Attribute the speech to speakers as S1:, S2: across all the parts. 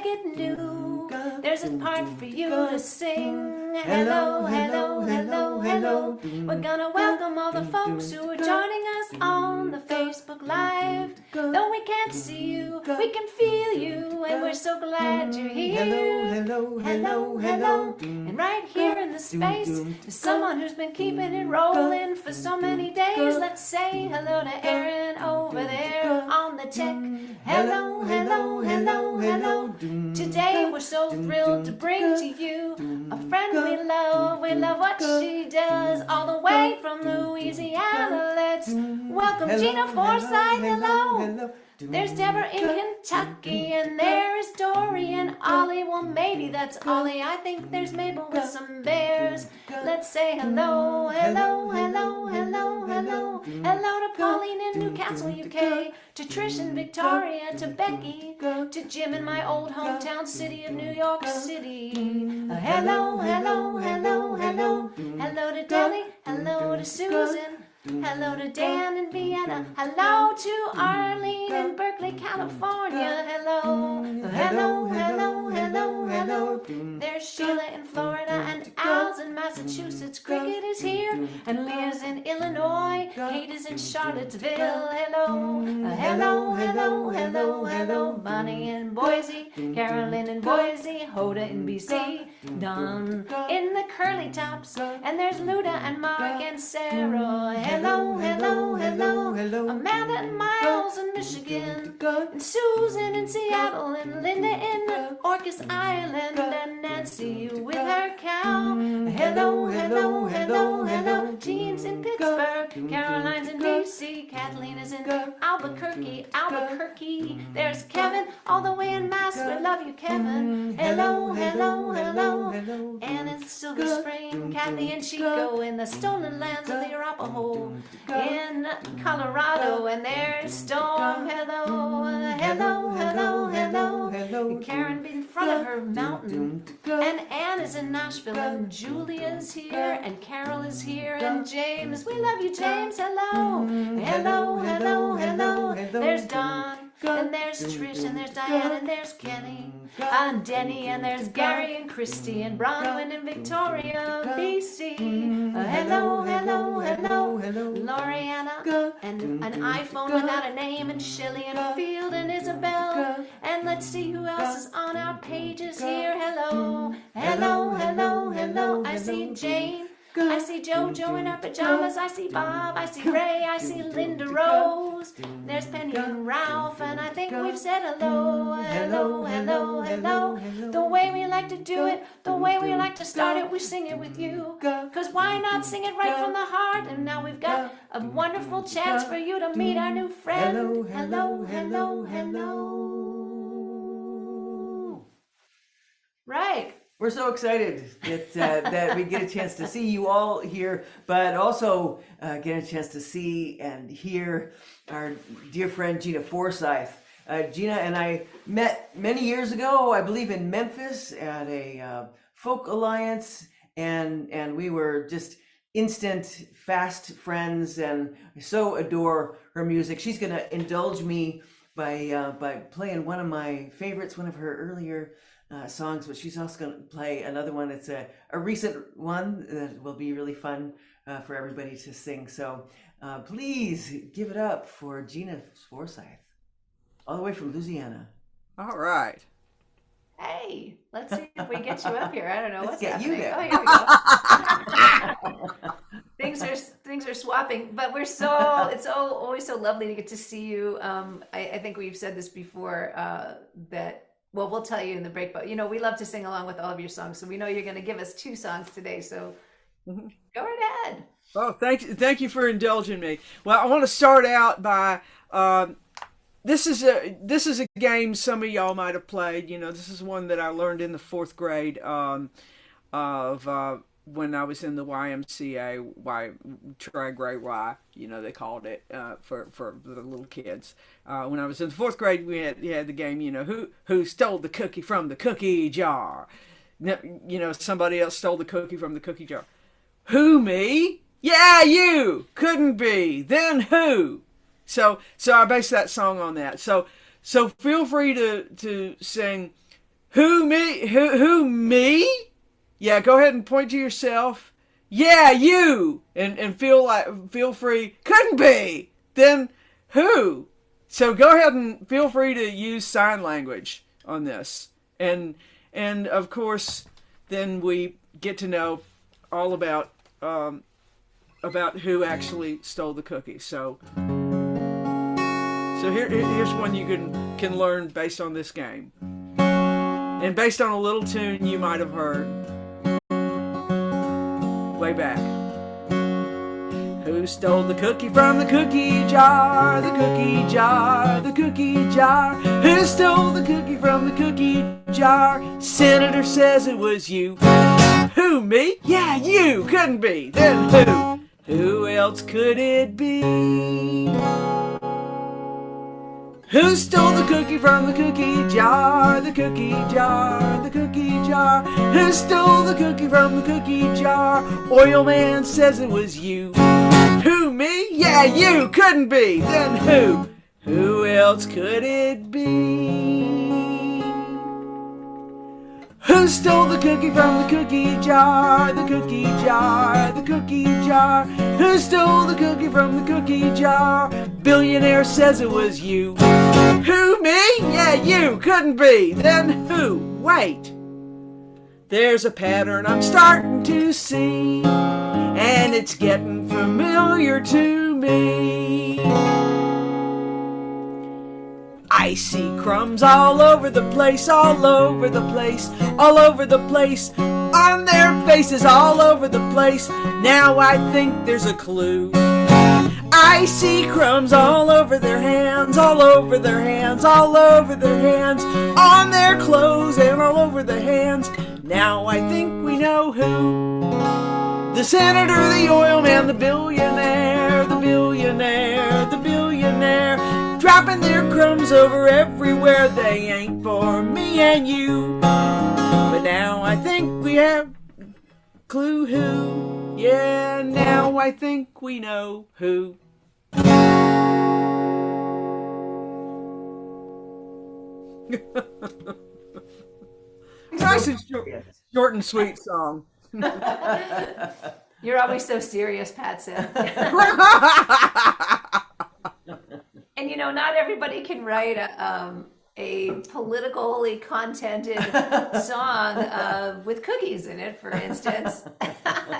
S1: make it new. There's a part for you to sing. Hello, hello, hello, hello. We're gonna welcome all the folks who are joining us on the Facebook Live. Though we can't see you, we can feel you, and we're so glad you're here.
S2: Hello, hello, hello, hello.
S1: And right here in the space is someone who's been keeping it rolling for so many days. Let's say hello to Aaron over there on the tech. Hello, hello, hello, hello. Today we're so thrilled to bring to you a friend we love. We love what she does all the way from Louisiana. Let's welcome Gina Forsyth. Hello. There's Deborah in Kentucky, and there is Dory and Ollie. Well, maybe that's Ollie. I think there's Mabel with some bears. Let's say hello, hello, hello, hello, hello. Hello to Pauline in Newcastle, UK. To Trish and Victoria, to Becky, to Jim in my old hometown city of New York City. Hello, hello, hello, hello. Hello to Deli, hello to Susan. Hello to Dan in Vienna. Hello to Arlene in Berkeley, California. Hello, hello, hello, hello, hello. There's Sheila in Florida and Al's in Massachusetts. Cricket is here and Leah's in Illinois. Kate is in Charlottesville. Hello, hello, hello, hello, hello. Bonnie in Boise, Carolyn in Boise, Hoda in BC, Don in the curly tops, and there's Luda and Mark and Sarah. Hello, hello, hello, hello. Amanda and Miles in Michigan, and Susan in Seattle, and Linda in Orcas Island, and Nancy with her cow. Hello, hello, hello, hello. Jean's in Pittsburgh, Caroline's in DC, Kathleen is in Albuquerque. There's Kevin all the way in Mass. We love you, Kevin. Hello, hello, hello, hello. Ann in Silver Spring, Kathy and Chico in the stolen lands of the Arapaho in Colorado, and there's Storm. Hello, hello, hello, hello, hello. Karen in front of her mountain, and Ann is in Nashville, and Julia's here, and Carol is here, and James. We love you, James. Hello, hello, hello, hello. There's Don. And there's Trish, and there's Diane, and there's Kenny, and Denny, and there's Gary and Christy, and Bronwyn and Victoria, BC. Hello, hello, hello, hello. Loriana, and an iPhone without a name, and Shelley, and Field, and Isabel. And let's see who else is on our pages here. Hello, hello, hello, hello. I see Jane. I see JoJo in her pajamas, I see Bob, I see Ray, I see Linda Rose. There's Penny and Ralph, and I think we've said hello, hello, hello, hello. The way we like to do it, the way we like to start it, we sing it with you. 'Cause why not sing it right from the heart? And now we've got a wonderful chance for you to meet our new friend. Hello, hello, hello. Right.
S2: We're so excited that we get a chance to see you all here, but also get a chance to see and hear our dear friend Gina Forsyth. Gina and I met many years ago, I believe in Memphis at a folk alliance, and we were just instant, fast friends, and I so adore her music. She's going to indulge me by playing one of my favorites, one of her earlier songs, but she's also going to play another one. It's a recent one that will be really fun for everybody to sing. So please give it up for Gina Forsyth, all the way from Louisiana.
S3: All right.
S1: Hey, let's see if we get you up here. I don't know what's
S2: get
S1: happening.
S2: you there.
S1: Oh, here we go. Things are swapping, but it's always so lovely to get to see you. I think we've said this before that. Well, we'll tell you in the break, but we love to sing along with all of your songs. So we know you're going to give us 2 songs today. So go right ahead.
S3: Oh, thank you for indulging me. Well, I want to start out by this is a game some of y'all might have played. This is one that I learned in the 4th grade of when I was in the YMCA, Try Great Y, they called it for the little kids. When I was in the 4th grade, we had the game, who stole the cookie from the cookie jar? Somebody else stole the cookie from the cookie jar. Who, me? Yeah, you! Couldn't be. Then who? So I based that song on that. So feel free to sing Who me? Who me? Yeah, go ahead and point to yourself. Yeah, you. And feel free. Couldn't be. Then who? So go ahead and feel free to use sign language on this. And of course, then we get to know all about who actually stole the cookies. So here's one you can learn based on this game. And based on a little tune you might have heard way back. Who stole the cookie from the cookie jar? The cookie jar, the cookie jar. Who stole the cookie from the cookie jar? Senator says it was you. Who, me? Yeah, you. Couldn't be. Then who? Who else could it be? Who stole the cookie from the cookie jar? The cookie jar, the cookie jar. Who stole the cookie from the cookie jar? Oil man says it was you. Who, me? Yeah, you. Couldn't be. Then who? Who else could it be? Who stole the cookie from the cookie jar? The cookie jar, the cookie jar. Who stole the cookie from the cookie jar? Billionaire says it was you. Who, me? Yeah, you. Couldn't be. Then who? Wait. There's a pattern I'm starting to see, and it's getting familiar to me. I see crumbs all over the place, all over the place, all over the place, on their faces, all over the place. Now I think there's a clue. I see crumbs all over their hands, all over their hands, all over their hands, on their clothes and all over the hands. Now I think we know who. The senator, the oil man, the billionaire, the billionaire, the billionaire, dropping their crumbs over everywhere. They ain't for me and you. But now I think we have clue who. Yeah, now I think we know who. Nice and short and sweet song.
S1: You're always so serious, Patson. And you know, not everybody can write a politically contented song with cookies in it, for instance.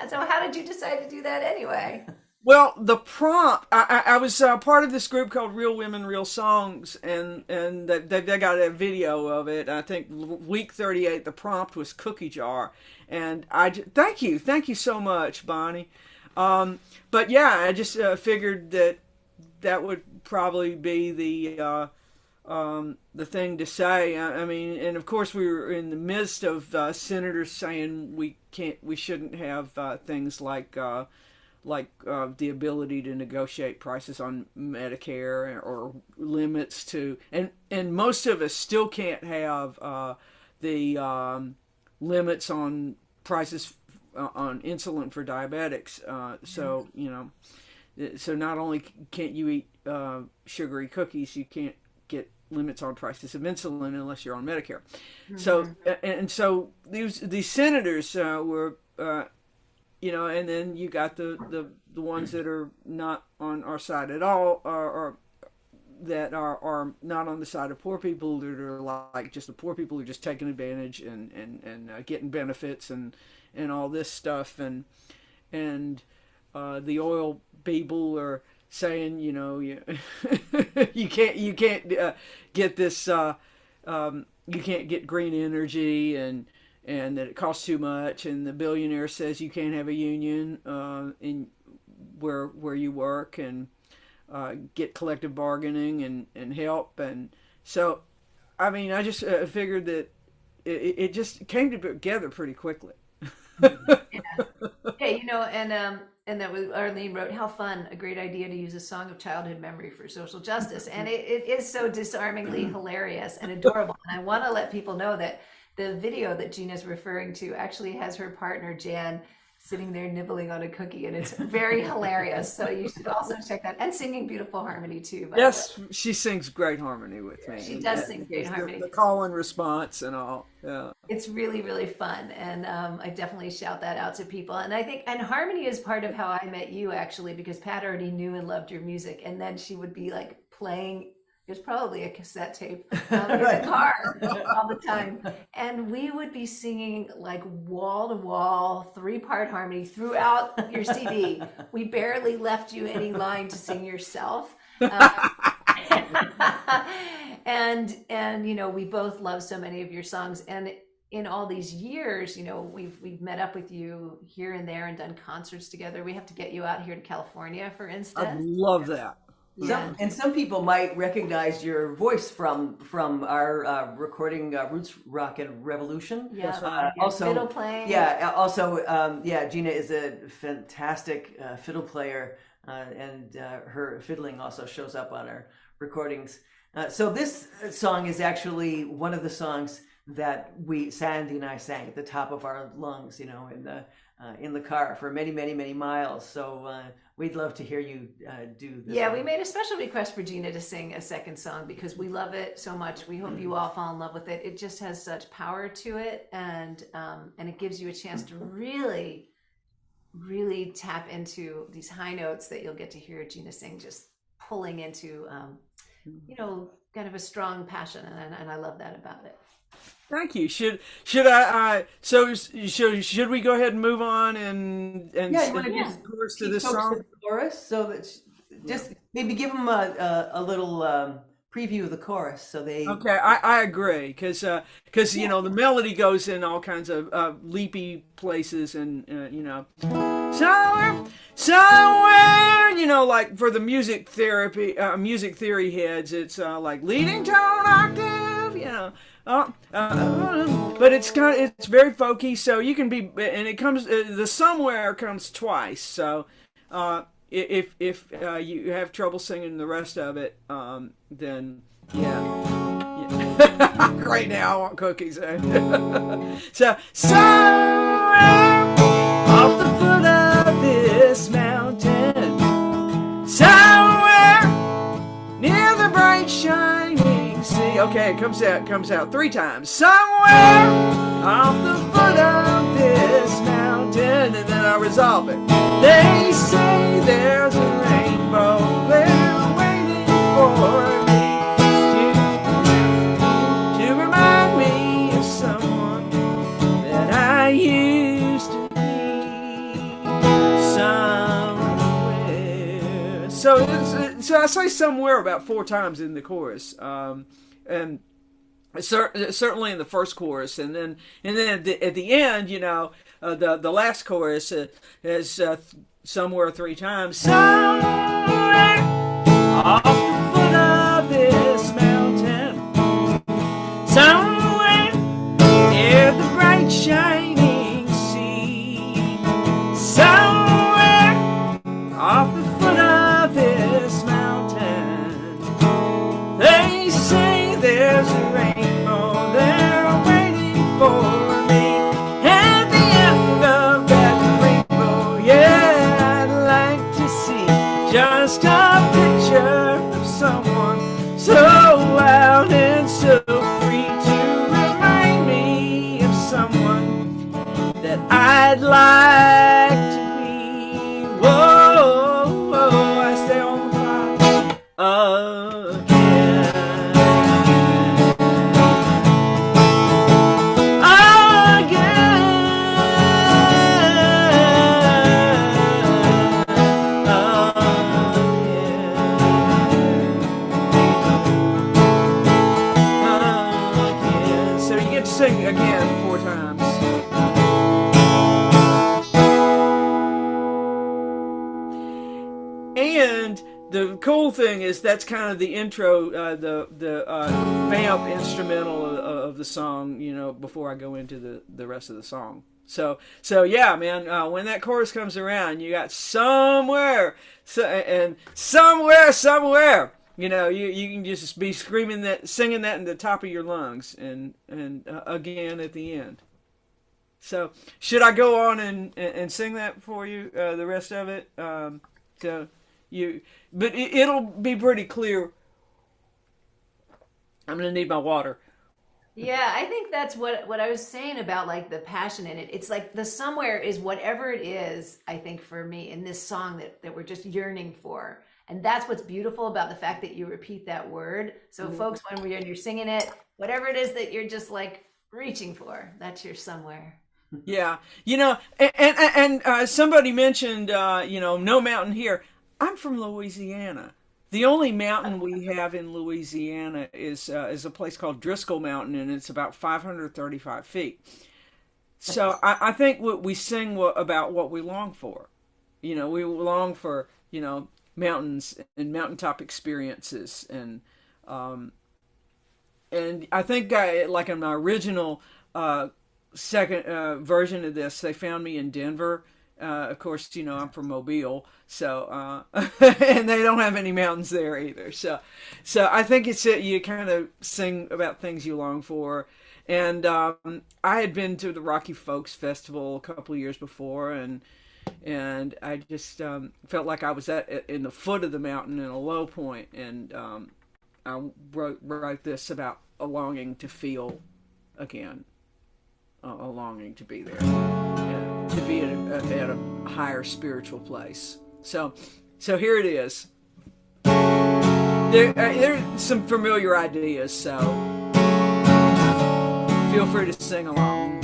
S1: So how did you decide to do that anyway?
S3: Well, the prompt, I was part of this group called Real Women, Real Songs, and they got a video of it. I think week 38, the prompt was cookie jar. And thank you so much, Bonnie. But yeah, I just figured that would probably be the thing to say. I mean, and of course we were in the midst of senators saying we shouldn't have things like the ability to negotiate prices on Medicare or limits to, and most of us still can't have the limits on prices on insulin for diabetics. So, you know, so not only can't you eat sugary cookies, you can't get limits on prices of insulin unless you're on Medicare. Mm-hmm. So these senators were, you know, and then you got the ones that are not on our side at all, or that are not on the side of poor people, that are like just the poor people who are just taking advantage and getting benefits and all this stuff, and the oil people are saying, you know, you can't get this, you can't get green energy, and that it costs too much, and the billionaire says you can't have a union in where you work, and get collective bargaining and help. And so, I mean, I just figured that it just came together pretty quickly.
S1: Yeah, you know, and that was Arlene wrote, how fun, a great idea to use a song of childhood memory for social justice. And it is so disarmingly hilarious and adorable. And I want to let people know that the video that Gina's referring to actually has her partner Jan sitting there nibbling on a cookie, and it's very hilarious. So you should also check that. And singing beautiful harmony too.
S3: Yes, she sings great harmony with me.
S1: She does sing great harmony.
S3: The call and response and all. Yeah.
S1: It's really, really fun, and I definitely shout that out to people. And I think, and harmony is part of how I met you, actually, because Pat already knew and loved your music, and then she would be like playing. It was probably a cassette tape in the car all the time, and we would be singing like wall to wall, 3-part harmony throughout your CD. We barely left you any line to sing yourself. And you know, we both love so many of your songs, and in all these years, you know, we've met up with you here and there and done concerts together. We have to get you out here to California, for instance.
S3: I love that.
S2: Some people might recognize your voice from our recording Roots Rock and Revolution.
S1: Yeah,
S2: also
S1: fiddle playing.
S2: Yeah, also Gina is a fantastic fiddle player, and her fiddling also shows up on our recordings. So this song is actually one of the songs that Sandy and I sang at the top of our lungs, you know, in the car for many, many, many miles. So we'd love to hear you do this.
S1: Yeah, we made a special request for Gina to sing a second song because we love it so much. We hope you all fall in love with it. It just has such power to it, and it gives you a chance to really, really tap into these high notes that you'll get to hear Gina sing, just pulling into, you know, kind of a strong passion, and I love that about it.
S3: Thank you. Should I? So should we go ahead and move on and
S2: yeah, you want to
S3: the chorus to this song?
S2: The chorus, so that just maybe give them a little preview of the chorus, so they.
S3: Okay, I agree because you know the melody goes in all kinds of leapy places, and you know somewhere you know, like for the music theory heads, it's like leading tone octave, you know. But it's very folky, so you can be, and it comes, the somewhere comes twice. So if you have trouble singing the rest of it, then yeah. Great now, I want cookies. So somewhere off the foot of this mountain, somewhere near the bright shining sea. Okay, it comes out 3 times. Somewhere off the foot of this mountain, and then I resolve it. They say there's a rainbow there waiting for me to remind me of someone that I used to be somewhere. So I say somewhere about 4 times in the chorus, and certainly in the first chorus, and then at the end, you know, the last chorus is somewhere 3 times. Somewhere off the foot of this mountain, somewhere near the bright shining sea, somewhere off the foot of this mountain, they say there's a rainbow there waiting for me. At the end of that rainbow, yeah, I'd like to see just a picture of someone so wild and so free to remind me of someone that I'd like to be. Whoa, whoa, I stay on the fly again. So you get to sing again 4 times. And the cool thing is that's kind of the intro, the vamp instrumental of the song, you know, before I go into the rest of the song. So yeah, man, when that chorus comes around, you got somewhere, and somewhere, you know, you can just be screaming that, singing that in the top of your lungs, and again at the end. So should I go on and sing that for you, the rest of it? So you, but it'll be pretty clear. I'm gonna need my water.
S1: Yeah, I think that's what I was saying about like the passion in it. It's like the somewhere is whatever it is, I think for me in this song that we're just yearning for. And that's what's beautiful about the fact that you repeat that word. So folks, when you're singing it, whatever it is that you're just like reaching for, that's your somewhere.
S3: Yeah, and somebody mentioned, no mountain here. I'm from Louisiana. The only mountain we have in Louisiana is a place called Driscoll Mountain, and it's about 535 feet. So I think we sing about what we long for. We long for mountains and mountaintop experiences, and I think like in my original second version of this, they found me in Denver. Of course, I'm from Mobile, so and they don't have any mountains there either. So I think it's you kind of sing about things you long for. And I had been to the Rocky Folks Festival a couple of years before, and I just felt like I was in the foot of the mountain in a low point, and I wrote this about a longing to feel again, a longing to be there. To be at a higher spiritual place. So here it is. There's some familiar ideas, so feel free to sing along.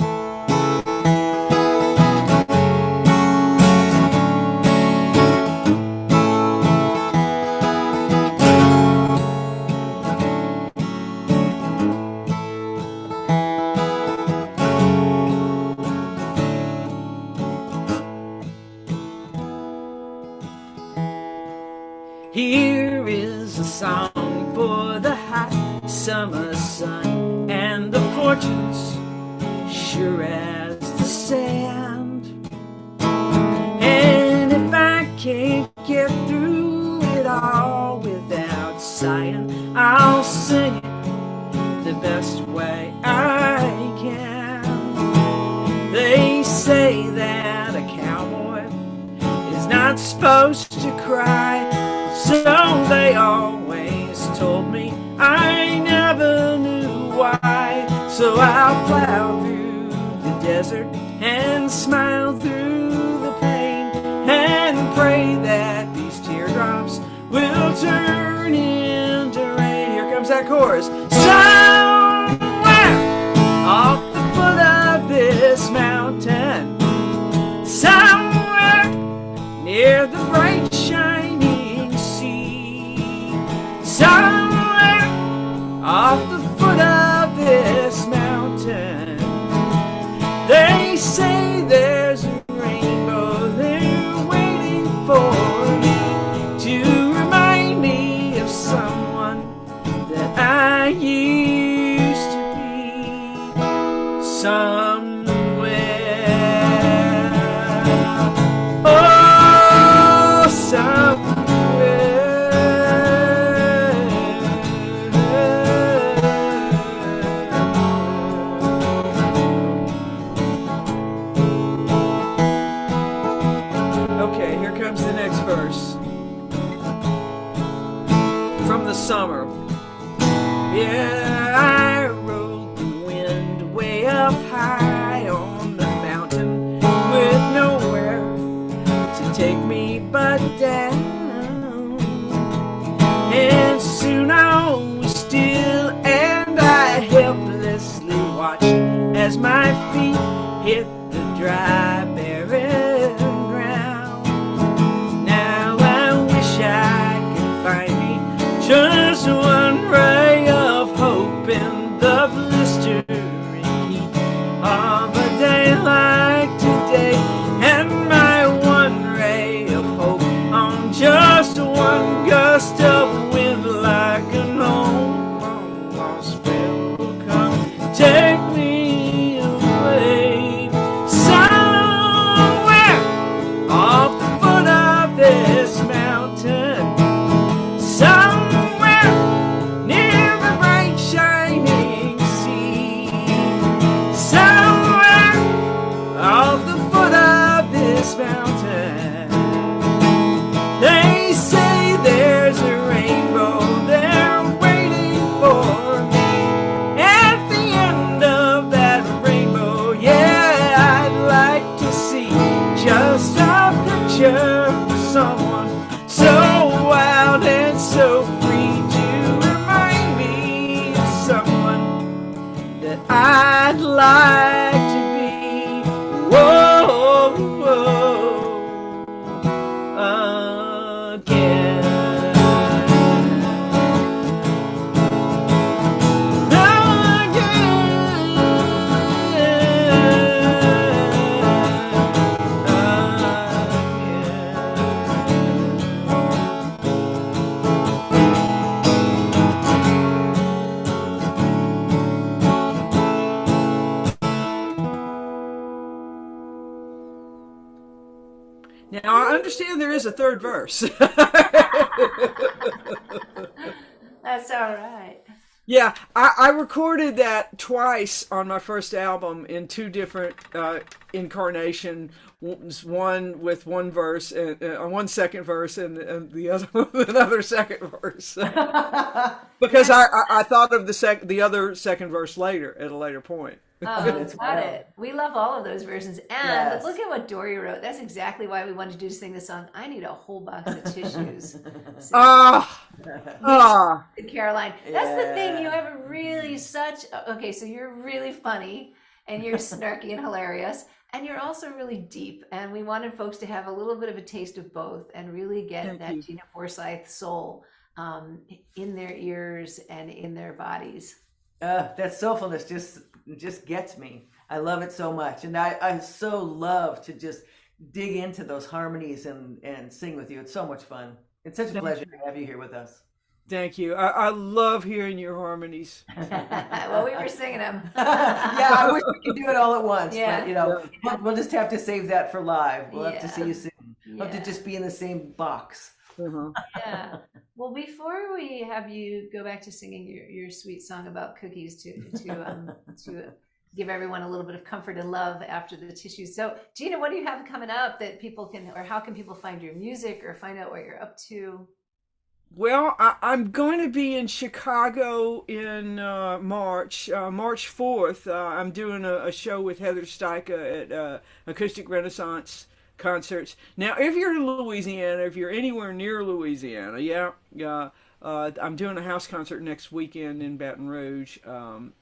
S3: Here is a song for the hot summer sun and the fortunes sure as the sand. And if I can't get through it all without sighing, I'll sing it the best way I can. They say that a cowboy is not supposed to cry, so they always told me. I never knew why. So I'll plow through the desert and smile through the pain and pray that these teardrops will turn into rain. Here comes that chorus. Somewhere off the foot of this mountain, somewhere near the bright shining sea, somewhere off the foot of this mountain, they say there's a rainbow there waiting for me to remind me of someone that I used to be. Somewhere, oh, somewhere. Okay, here comes the next verse. From the summer. Yeah, I rode the wind way up high on the mountain with nowhere to take me but down. And soon I was still and I helplessly watched as my feet hit the dry, barren ground. Now I wish I could find me just one ray of hope in the blistering heat of a day like today, and my one ray of hope on just one gust of wind, like an old long lost friend will come take me away. Somewhere off the foot of this mountain, somewhere near the bright shining sea, somewhere that I'd like to be. Whoa, whoa, again. Now, I understand there is a third verse.
S1: That's all right.
S3: Yeah, I recorded that twice on my first album in two different incarnations. One with one verse, and one second verse, and the other with another second verse. Because I thought of the other second verse later at a later point.
S1: Oh, got it. We love all of those versions. And
S2: Yes.
S1: look at what Dory wrote. That's exactly why we wanted to do sing this song. I need a whole box of tissues. Caroline. That's the thing. You have a really okay, so you're really funny and you're snarky and hilarious. And you're also really deep. And we wanted folks to have a little bit of a taste of both and really get that Gina Forsyth soul in their ears and in their bodies.
S2: That soulfulness just gets me. I love it so much. And I so love to just dig into those harmonies and sing with you. It's so much fun. It's such a pleasure to have you here with us.
S3: Thank you. I love hearing your harmonies.
S1: Well, we were singing them.
S2: Yeah, I wish we could do it all at once.
S1: Yeah.
S2: But, you know, we'll just have to save that for live. We'll have to
S1: Yeah.
S2: see you soon. We'll have to just be in the same box.
S1: Yeah. Well, before we have you go back to singing your sweet song about cookies to give everyone a little bit of comfort and love after the tissues. So, Gina, what do you have coming up that people can, or how can people find your music or find out what you're up to?
S3: Well, I'm going to be in Chicago in March 4th. I'm doing a show with Heather Steica at Acoustic Renaissance Concerts. Now, if you're in Louisiana, if you're anywhere near Louisiana, I'm doing a house concert next weekend in Baton Rouge. In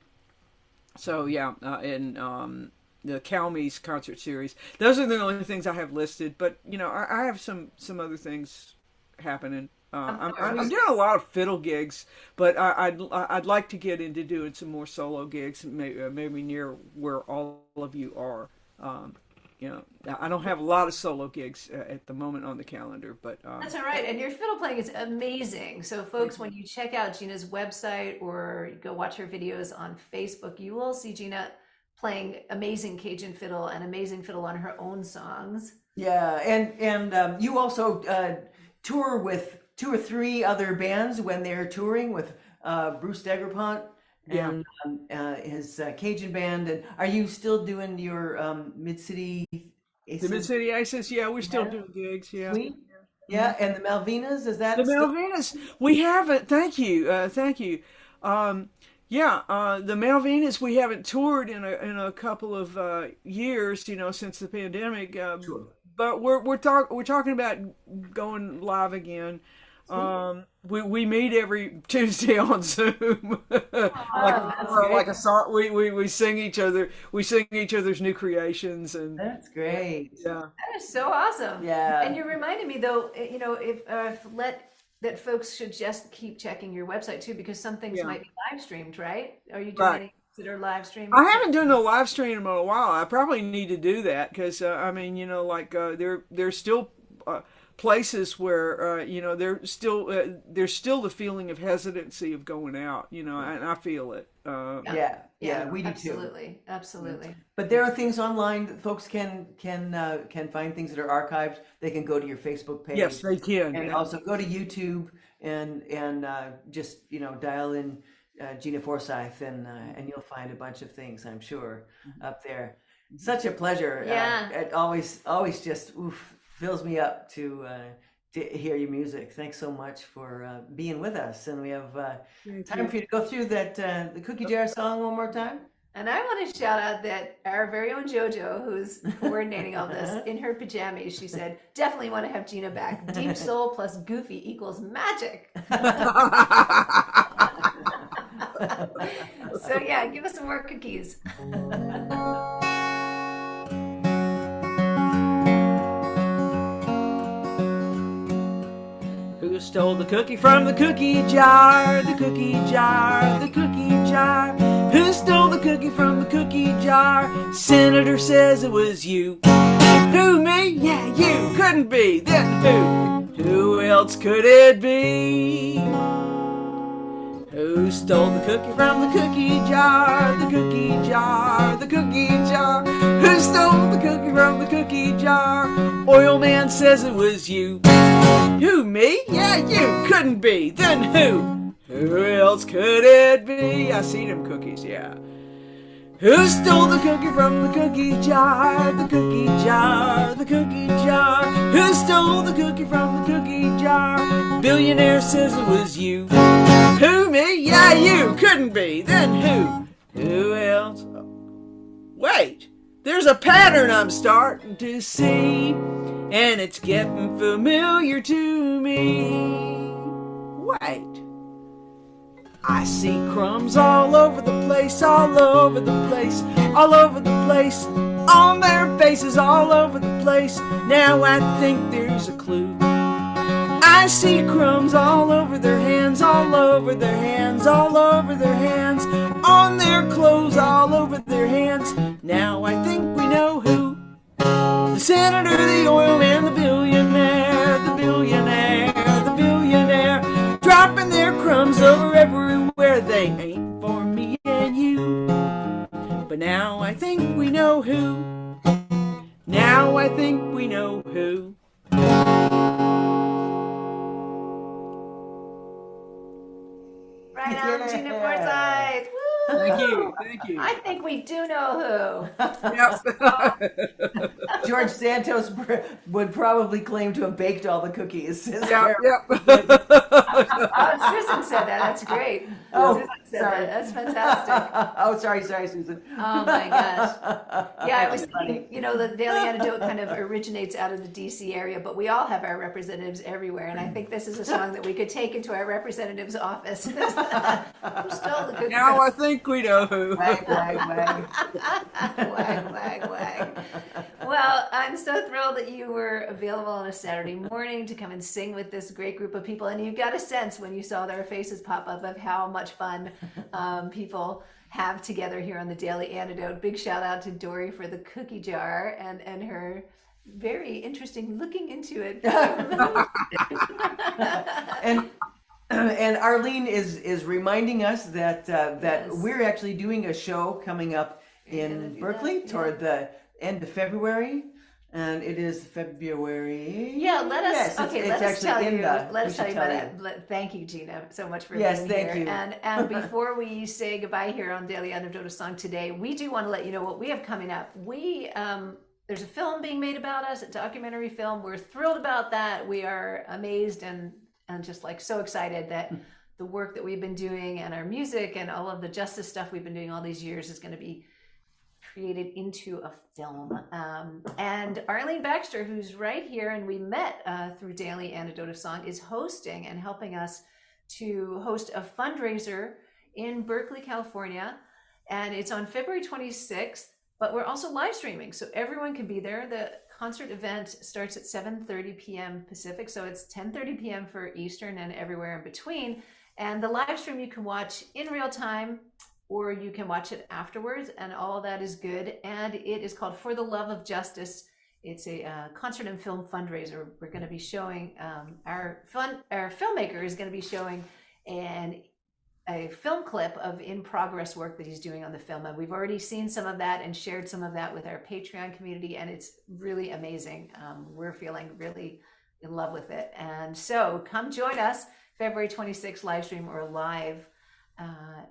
S3: the Calmes concert series. Those are the only things I have listed, but you know, I have some other things happening. I'm doing a lot of fiddle gigs, but I'd like to get into doing some more solo gigs, maybe near where all of you are. You know, I don't have a lot of solo gigs at the moment on the calendar, but
S1: that's all right. And your fiddle playing is amazing. So, folks, when you check out Gina's website or go watch her videos on Facebook, you will see Gina playing amazing Cajun fiddle and amazing fiddle on her own songs.
S2: Yeah, and you also tour with 2 or 3 other bands when they're touring with Bruce Degrapont and his Cajun band. And are you still doing your Mid-City Aces?
S3: The Mid-City Aces, yeah, we're still doing gigs, yeah.
S2: Sweet. Yeah, and the Malvinas, is that
S3: the Malvinas? We haven't. Thank you. The Malvinas, we haven't toured in a couple of years, you know, since the pandemic.
S2: Sure.
S3: But we're talking about going live again. We meet every Tuesday on Zoom, like a song. We sing each other's new creations, and
S2: that's great.
S3: Yeah,
S1: that is so awesome.
S2: Yeah,
S1: and you reminded me though, you know, that folks should just keep checking your website too, because some things might be live streamed, right? Are you doing any that are live streamed?
S3: I haven't done a live stream in a while. I probably need to do that because I mean, you know, like there's still places where you know there's still the feeling of hesitancy of going out, you know, and I feel it.
S2: We do
S1: absolutely, too. Absolutely.
S2: But there are things online that folks can find things that are archived. They can go to your Facebook page.
S3: Yes, they can,
S2: and also go to YouTube and just, you know, dial in Gina Forsyth and you'll find a bunch of things, I'm sure, up there. Such a pleasure. It always just fills me up to hear your music. Thanks so much for being with us. And we have time for you to go through that the Cookie Jar song one more time.
S1: And I want to shout out that our very own JoJo, who's coordinating all this, in her pajamas, she said, definitely want to have Gina back. Deep soul plus goofy equals magic. So yeah, give us some more cookies.
S3: Who stole the cookie from the cookie jar? The cookie jar, the cookie jar. Who stole the cookie from the cookie jar? Senator says it was you. Who, me? Yeah, you. Couldn't be. Then who? Who else could it be? Who stole the cookie from the cookie jar? The cookie jar, the cookie jar. Who stole the cookie from the cookie jar? Oil man says it was you. Who, me? Yeah, you. Couldn't be. Then who? Who else could it be? I see them cookies, yeah. Who stole the cookie from the cookie jar? The cookie jar, the cookie jar. Who stole the cookie from the cookie jar? Billionaire says it was you. Who, me? Yeah, you. Couldn't be. Then who? Who else? Wait, there's a pattern I'm starting to see, and it's getting familiar to me. Wait. I see crumbs all over the place, all over the place, all over the place, on their faces, all over the place. Now I think there's a clue. I see crumbs all over their hands, all over their hands, all over their hands, on their clothes, all over their hands. Now I think we know who. The senator, the oil man, the billionaire, the billionaire, the billionaire, dropping their crumbs over everywhere. They ain't for me and you. But now I think we know who. Now I think we know who.
S1: Right on, Gina Forsyth.
S3: Thank you, thank you.
S1: I think we do know who.
S3: Yep.
S2: George Santos would probably claim to have baked all the cookies.
S3: Yep.
S1: Oh, Susan said that. That's great.
S2: Oh,
S1: Susan said
S2: sorry.
S1: that. That's fantastic.
S2: Oh, sorry, Susan.
S1: Oh my gosh. Yeah, I was
S2: funny.
S1: thinking, you know, the Daily Antidote kind of originates out of the DC area, but we all have our representatives everywhere. And I think this is a song that we could take into our representative's office. Who stole the cookie?
S3: Now I think we know who.
S2: Wag, wag, wag.
S1: Wag, wag, wag. Well, I'm so thrilled that you were available on a Saturday morning to come and sing with this great group of people. And you got a sense when you saw their faces pop up of how much fun people have together here on the Daily Antidote. Big shout out to Dory for the cookie jar and her very interesting looking into it.
S2: And Arlene is reminding us that
S1: Yes.
S2: we're actually doing a show coming up in Berkeley toward the end of February, and it is February.
S1: Yeah, let us.
S2: Yes,
S1: okay,
S2: it's
S1: let us
S2: actually
S1: tell
S2: in
S1: you.
S2: the-
S1: Let
S2: we
S1: us tell
S2: should
S1: you about that. Thank you, Gina, so much for
S2: Yes,
S1: being
S2: thank
S1: here.
S2: you.
S1: And before we say goodbye here on Daily Antidote of Song today, we do want to let you know what we have coming up. We there's a film being made about us, a documentary film. We're thrilled about that. We are amazed and just like so excited that the work that we've been doing and our music and all of the justice stuff we've been doing all these years is going to be created into a film. And Arlene Baxter, who's right here and we met through Daily Antidote of Song, is hosting and helping us to host a fundraiser in Berkeley, California. And it's on February 26th, but we're also live streaming, so everyone can be there. The concert event starts at 7:30 p.m. Pacific, so it's 10:30 p.m. for Eastern and everywhere in between. And the live stream you can watch in real time, or you can watch it afterwards, and all of that is good. And it is called For the Love of Justice. It's a concert and film fundraiser. We're going to be showing our filmmaker is going to be showing a film clip of in-progress work that he's doing on the film. And we've already seen some of that and shared some of that with our Patreon community, and it's really amazing. We're feeling really in love with it. And so come join us February 26th, live stream or live.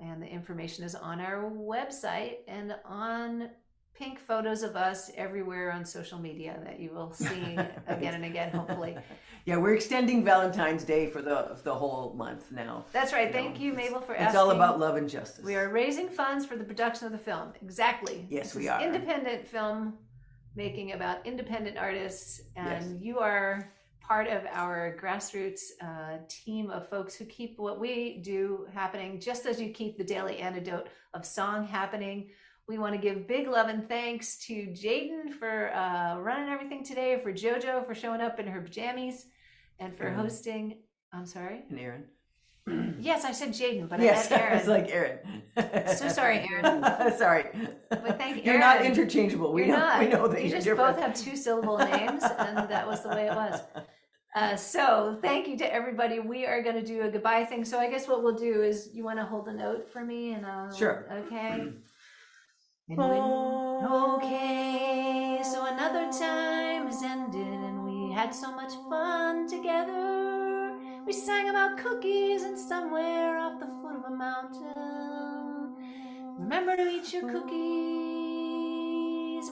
S1: And the information is on our website and on pink photos of us everywhere on social media that you will see again and again, hopefully.
S2: Yeah, we're extending Valentine's Day for the whole month now.
S1: That's right. Thank you, Mabel, for asking.
S2: It's all about love and justice.
S1: We are raising funds for the production of the film. Exactly.
S2: Yes,
S1: This
S2: we
S1: is
S2: are.
S1: Independent film making about independent artists, and
S2: Yes.
S1: you are part of our grassroots team of folks who keep what we do happening, just as you keep the Daily Antidote of Song happening. We want to give big love and thanks to Jaden for running everything today, for JoJo for showing up in her jammies, and for hosting. I'm sorry?
S2: And Aaron.
S1: Yes, I said Jaden, but
S2: yes,
S1: I meant Aaron.
S2: It's like Aaron.
S1: So sorry, Aaron.
S2: Sorry.
S1: But thank
S2: You're
S1: Aaron.
S2: not interchangeable. We know that
S1: you
S2: you're
S1: just
S2: different.
S1: both have 2-syllable names, and that was the way it was. So thank you to everybody. We are going to do a goodbye thing. So I guess what we'll do is, you want to hold a note for me, and I'll.
S2: Sure.
S1: Okay. Okay, so another time has ended, and we had so much fun together. We sang about cookies and somewhere off the foot of a mountain. Remember to eat your cookies.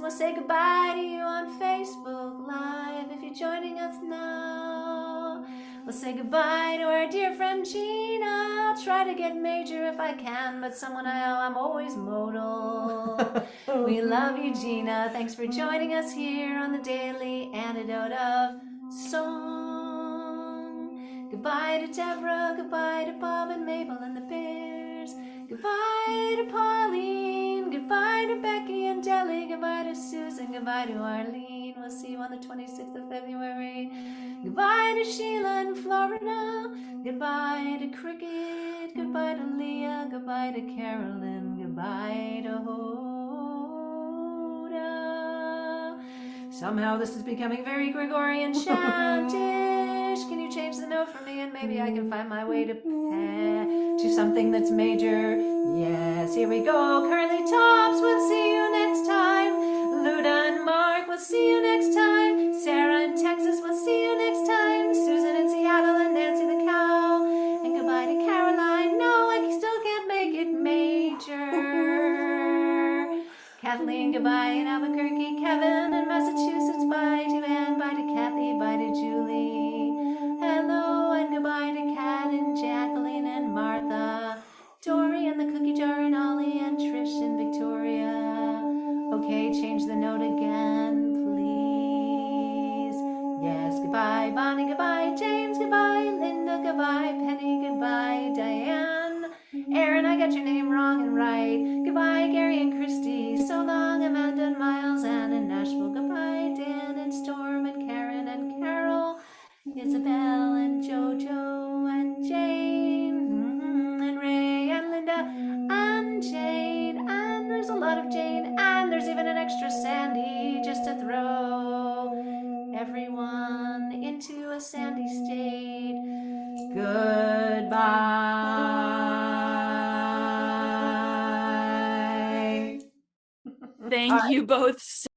S1: We'll say goodbye to you on Facebook Live if you're joining us now. We'll say goodbye to our dear friend Gina. I'll try to get major if I can, but someone I'm always modal. We love you, Gina. Thanks for joining us here on the Daily Antidote of Song. Goodbye to Deborah, goodbye to Bob and Mabel and the Bears. Goodbye to Pauline, goodbye to Becky and Deli, goodbye to Susan, goodbye to Arlene. We'll see you on the 26th of February. Goodbye to Sheila in Florida, goodbye to Cricket, goodbye to Leah, goodbye to Carolyn, goodbye to Hoda. Somehow this is becoming very Gregorian chantish. Can you change the note for me, and maybe I can find my way to something that's major? Yes, here we go. Curly Tops, we'll see you next time. Luda and Mark, we'll see you next time. Sarah in Texas, we'll see you next time. Susan in Seattle and Nancy the cow. And goodbye to Caroline. No, I still can't make it major. Kathleen, goodbye in Albuquerque. Kevin in Massachusetts, bye to Anne, bye to Kathy, bye to Julie. Hello and goodbye to Kat and Jacqueline and Martha. Dory and the cookie jar and Ollie and Trish and Victoria. Okay, change the note again, please. Yes, goodbye, Bonnie, goodbye, James, goodbye, Linda, goodbye, Penny, goodbye, Diane. Aaron, I got your name wrong and right. Goodbye, Gary and Christy. So long, Amanda and Miles, Ann in Nashville. Goodbye, Dan and Storm and Karen and Carol. Isabel and Jojo and Jane and Ray and Linda and Jane, and there's a lot of Jane, and there's even an extra Sandy just to throw everyone into a sandy state. Goodbye.
S4: Thank you both so